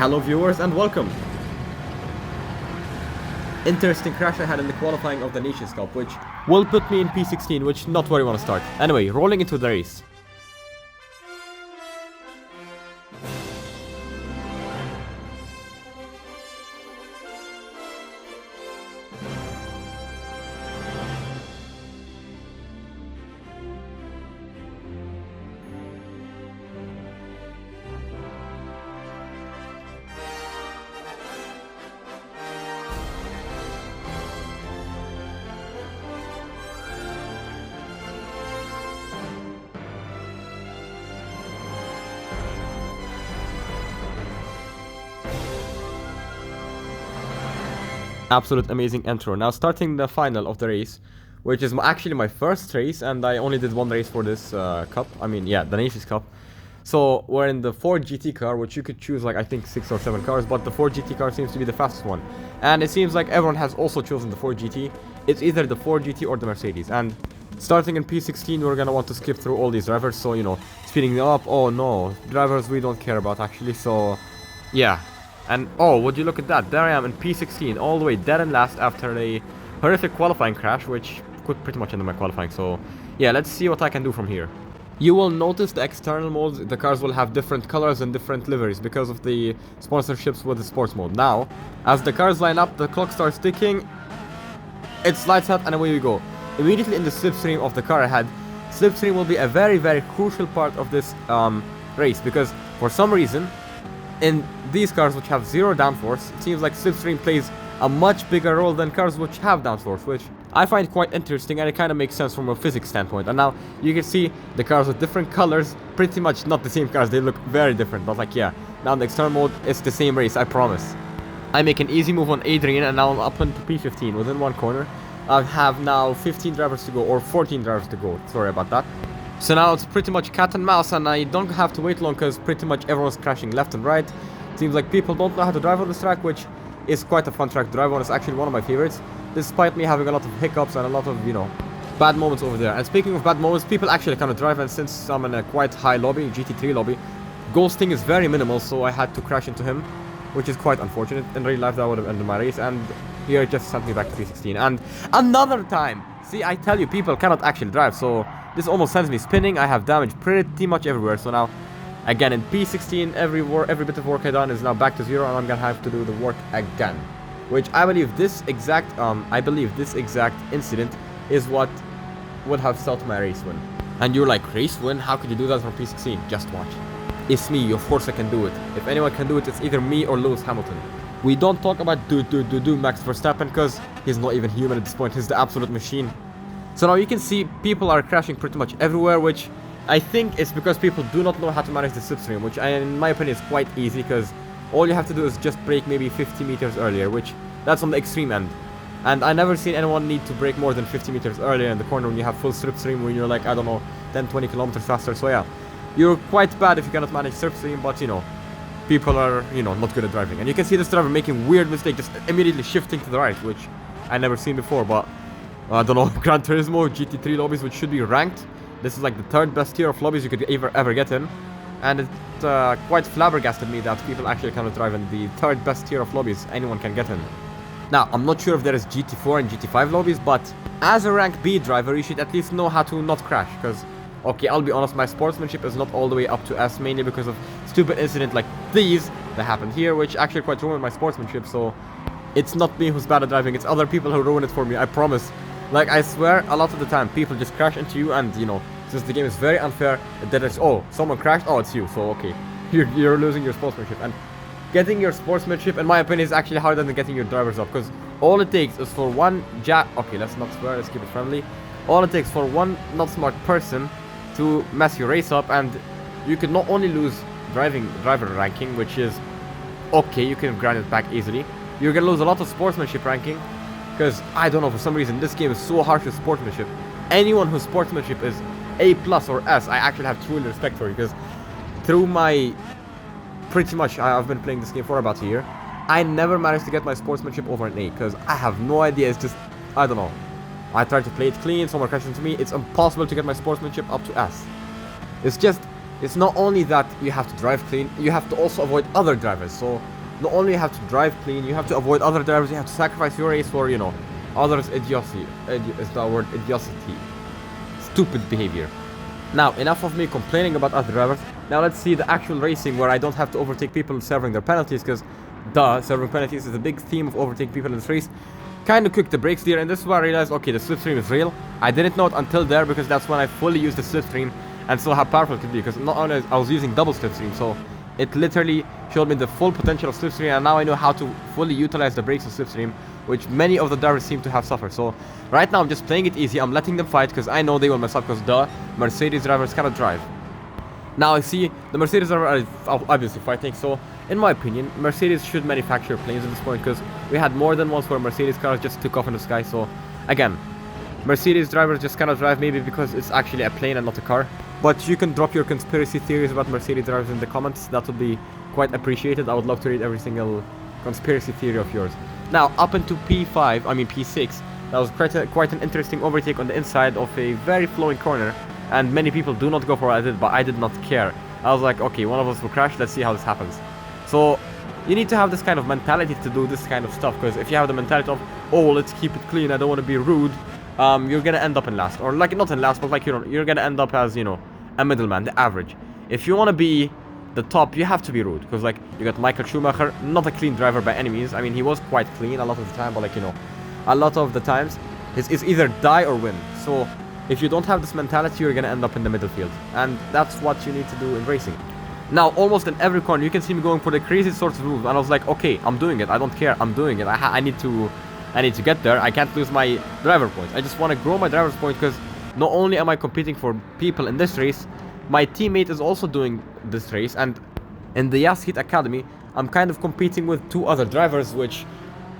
Hello viewers and welcome! Interesting crash I had in the qualifying of the Nations Cup, which will put me in P16, which not where you want to start. Anyway, rolling into the race. Absolute amazing intro. Now starting the final of the race, which is actually my first race, and I only did one race for this cup. I mean, yeah, the Nations Cup. So we're in the Ford GT car, which you could choose like I think 6 or 7 cars, but the Ford GT car seems to be the fastest one. And it seems like everyone has also chosen the Ford GT. It's either the Ford GT or the Mercedes. And starting in P16, we're gonna want to skip through all these drivers. So, you know, speeding them up. Oh no, drivers we don't care about actually. So, yeah. And oh, would you look at that? There I am in P16, all the way dead and last after a horrific qualifying crash, which could pretty much end my qualifying. So, yeah, let's see what I can do from here. You will notice the external modes, the cars will have different colors and different liveries because of the sponsorships with the sports mode. Now, as the cars line up, the clock starts ticking, it slides out and away we go. Immediately in the slipstream of the car ahead, slipstream will be a very, very crucial part of this race because for some reason, in these cars which have zero downforce, it seems like slipstream plays a much bigger role than cars which have downforce, which I find quite interesting and it kind of makes sense from a physics standpoint. And now you can see the cars with different colors, pretty much not the same cars, they look very different, but like yeah, now in the external mode it's the same race, I promise. I make an easy move on Adrian and now I'm up into P15 within one corner. I have now 15 drivers to go, or 14 drivers to go, sorry about that. So now it's pretty much cat and mouse and I don't have to wait long because pretty much everyone's crashing left and right. Seems like people don't know how to drive on this track, which is quite a fun track to drive on. It's actually one of my favorites, despite me having a lot of hiccups and a lot of, you know, bad moments over there. And speaking of bad moments, people actually kind of drive, and since I'm in a quite high lobby, GT3 lobby, ghosting is very minimal, so I had to crash into him, which is quite unfortunate. In real life that would have ended my race, and here it just sent me back to P16. And another time! See, I tell you, people cannot actually drive, so this almost sends me spinning. I have damage pretty much everywhere, so now again in P16 every bit of work I done is now back to zero and I'm gonna have to do the work again, which I believe this exact incident is what would have stalled my race win. And you're like, race win? How could you do that from P16? Just watch. It's me, of course I can do it. If anyone can do it, it's either me or Lewis Hamilton. We don't talk about Max Verstappen because he's not even human at this point, he's the absolute machine. So now you can see people are crashing pretty much everywhere, which I think it's because people do not know how to manage the slipstream, which in my opinion is quite easy because all you have to do is just brake maybe 50 meters earlier, which that's on the extreme end. And I never seen anyone need to brake more than 50 meters earlier in the corner when you have full slipstream, when you're like, I don't know, 10-20 kilometers faster. So yeah, you're quite bad if you cannot manage slipstream, but you know, people are, you know, not good at driving. And you can see this driver making weird mistakes, just immediately shifting to the right, which I never seen before. But I don't know, Gran Turismo GT3 lobbies, which should be ranked. This is like the 3rd best tier of lobbies you could ever get in. And it quite flabbergasted me that people actually cannot drive in the 3rd best tier of lobbies anyone can get in. Now, I'm not sure if there is GT4 and GT5 lobbies, but as a rank B driver, you should at least know how to not crash. Because, okay, I'll be honest, my sportsmanship is not all the way up to S, mainly because of stupid incident like these that happened here, which actually quite ruined my sportsmanship. So it's not me who's bad at driving, it's other people who ruin it for me, I promise. Like, I swear, a lot of the time, people just crash into you and, you know, since the game is very unfair, that is, oh, someone crashed, oh, it's you, so, okay. You're losing your sportsmanship. And getting your sportsmanship, in my opinion, is actually harder than getting your drivers up, because all it takes is for one okay, let's not swear, let's keep it friendly. All it takes for one not smart person to mess your race up, and you could not only lose driver ranking, which is, okay, you can grind it back easily, you're gonna lose a lot of sportsmanship ranking. Because, I don't know, for some reason, this game is so harsh with sportsmanship. Anyone whose sportsmanship is A+ or S, I actually have truly respect for you. Because through my, pretty much, I've been playing this game for about a year, I never managed to get my sportsmanship over an A. Because I have no idea, it's just, I don't know. I tried to play it clean, someone crashed into me, it's impossible to get my sportsmanship up to S. It's just it's not only that you have to drive clean, you have to also avoid other drivers. So not only you have to drive clean, you have to avoid other drivers, you have to sacrifice your race for, you know, others' idiocy. Is the word idiocy. Stupid behavior. Now, enough of me complaining about other drivers. Now let's see the actual racing where I don't have to overtake people serving their penalties, because duh, serving penalties is a big theme of overtaking people in this race. Kind of quick the brakes there, and this is where I realized, okay, the slipstream is real. I didn't know it until there, because that's when I fully used the slipstream and saw how powerful it could be, because not only I was using double slipstream, so it literally showed me the full potential of slipstream, and now I know how to fully utilize the brakes of slipstream, which many of the drivers seem to have suffered. So right now I'm just playing it easy, I'm letting them fight, because I know they will mess up, because duh, Mercedes drivers cannot drive. Now I see the Mercedes driver are obviously fighting, so in my opinion, Mercedes should manufacture planes at this point, because we had more than once where Mercedes cars just took off in the sky. So again, Mercedes drivers just cannot drive, maybe because it's actually a plane and not a car. But you can drop your conspiracy theories about Mercedes drivers in the comments, that would be quite appreciated. I would love to read every single conspiracy theory of yours. Now up into P6, that was quite an interesting overtake on the inside of a very flowing corner, and many people do not go for what I did, but I did not care. I was like, okay, one of us will crash, let's see how this happens. So you need to have this kind of mentality to do this kind of stuff, because if you have the mentality of, oh, let's keep it clean, I don't want to be rude, you're gonna end up in last, or like not in last, but like, you know, you're gonna end up as, you know, a middleman, the average. If you want to be the top, you have to be rude, because like you got Michael Schumacher, not a clean driver by any means. I mean, he was quite clean a lot of the time, but like, you know, a lot of the times it's either die or win. So if you don't have this mentality, you're gonna end up in the middle field, and that's what you need to do in racing. Now almost in every corner you can see me going for the crazy sorts of moves, and I was like, okay, I'm doing it, I don't care, I'm doing it, I need to get there. I can't lose my driver points. I just want to grow my driver's point, because not only am I competing for people in this race, my teammate is also doing this race, and in the Yas Heat Academy I'm kind of competing with two other drivers, which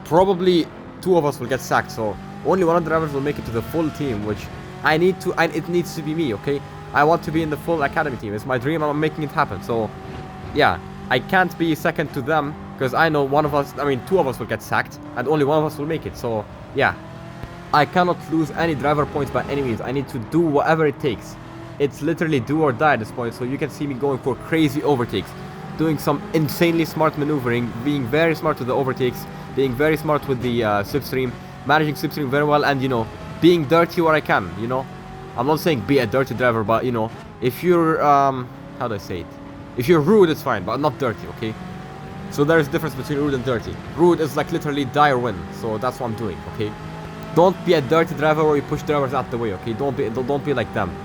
probably two of us will get sacked, so only one of the drivers will make it to the full team, which it needs to be me, okay? I want to be in the full academy team. It's my dream, I'm making it happen. So yeah, I can't be second to them, because I know two of us will get sacked and only one of us will make it. So yeah, I cannot lose any driver points by any means. I need to do whatever it takes. It's literally do or die at this point. So you can see me going for crazy overtakes, doing some insanely smart maneuvering, being very smart with the overtakes, being very smart with the slipstream, managing slipstream very well, and you know, being dirty where I can, you know. I'm not saying be a dirty driver, but you know, if you're how do I say it? If you're rude, it's fine, but not dirty, okay? So there's a difference between rude and dirty. Rude is like literally die or win, so that's what I'm doing, okay? Don't be a dirty driver where you push drivers out the way, okay? Don't be like them.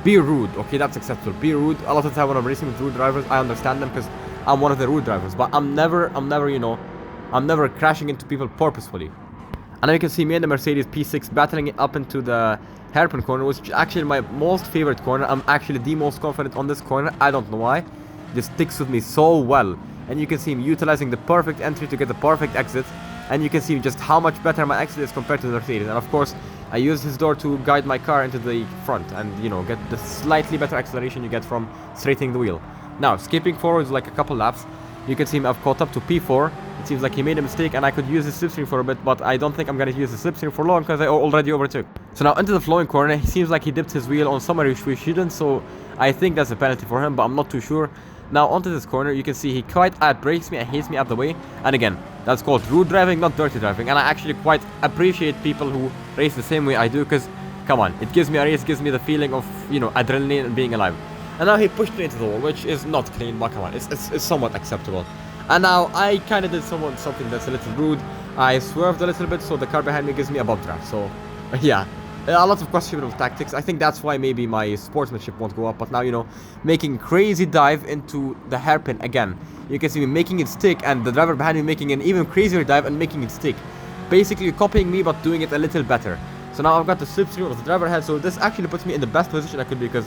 Be rude, okay? That's acceptable. Be rude. A lot of the time when I'm racing with rude drivers, I understand them, because I'm one of the rude drivers. But I'm never, you know, I'm never crashing into people purposefully. And now you can see me and the Mercedes P6 battling it up into the hairpin corner, which is actually my most favorite corner. I'm actually the most confident on this corner. I don't know why. It just sticks with me so well. And you can see him utilizing the perfect entry to get the perfect exit. And you can see just how much better my exit is compared to the Mercedes. And of course, I use his door to guide my car into the front and, you know, get the slightly better acceleration you get from straightening the wheel. Now, skipping forwards like a couple laps, you can see him, I've caught up to P4. It seems like he made a mistake and I could use his slipstream for a bit, but I don't think I'm going to use the slipstream for long because I already overtook. So now into the flowing corner, he seems like he dipped his wheel on somewhere which we shouldn't, so I think that's a penalty for him, but I'm not too sure. Now onto this corner, you can see he quite outbrakes me and hits me out the way. And again, that's called rude driving, not dirty driving. And I actually quite appreciate people who race the same way I do, because, come on, it gives me a race, gives me the feeling of, you know, adrenaline and being alive. And now he pushed me into the wall, which is not clean, but come on, it's somewhat acceptable. And now I kind of did something that's a little rude. I swerved a little bit, so the car behind me gives me a bump draft. So, yeah, a lot of questionable tactics. I think that's why maybe my sportsmanship won't go up. But now, you know, making crazy dive into the hairpin again. You can see me making it stick, and the driver behind me making an even crazier dive and making it stick. Basically copying me, but doing it a little better. So now I've got the slipstream of the driver ahead. So this actually puts me in the best position I could be, because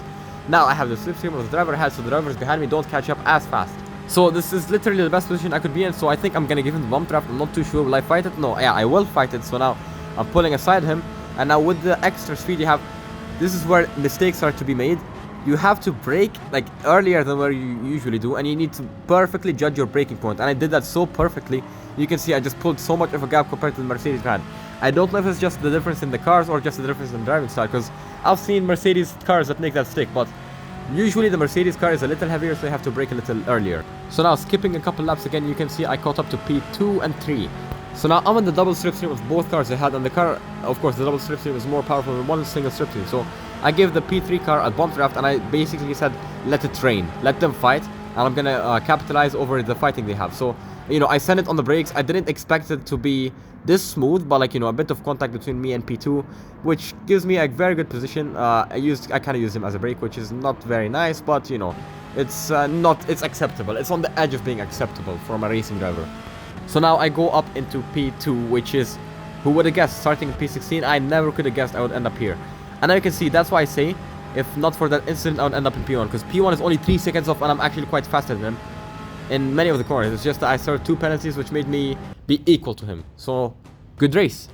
now I have the slipstream of the driver ahead, so the drivers behind me don't catch up as fast. So this is literally the best position I could be in, so I think I'm gonna give him the bump draft. I'm not too sure, will I fight it? No, yeah, I will fight it. So now I'm pulling aside him, and now with the extra speed you have, this is where mistakes are to be made. You have to brake like earlier than where you usually do, and you need to perfectly judge your braking point, and I did that so perfectly. You can see I just pulled so much of a gap compared to the Mercedes van. I don't know if it's just the difference in the cars or just the difference in driving style, because I've seen Mercedes cars that make that stick, but Usually the Mercedes car is a little heavier, so they have to brake a little earlier. So now, skipping a couple laps again, you can see I caught up to P2 and 3. So now I'm on the double slipstream of both cars I had, and the car, of course, the double slipstream is more powerful than one single slipstream. So I gave the P3 car a bump draft, and I basically said, let it rain, let them fight, and I'm gonna capitalize over the fighting they have. So, you know, I sent it on the brakes. I didn't expect it to be this smooth, but like, you know, a bit of contact between me and P2, which gives me a very good position. I kind of use him as a brake, which is not very nice, but you know, it's it's acceptable. It's on the edge of being acceptable from a racing driver. So now I go up into P2, which is, who would have guessed, starting in P16, I never could have guessed I would end up here. And now you can see, that's why I say, if not for that incident, I would end up in P1, because P1 is only 3 seconds off, and I'm actually quite faster than him in many of the corners. It's just that I served 2 penalties, which made me be equal to him. So, good race.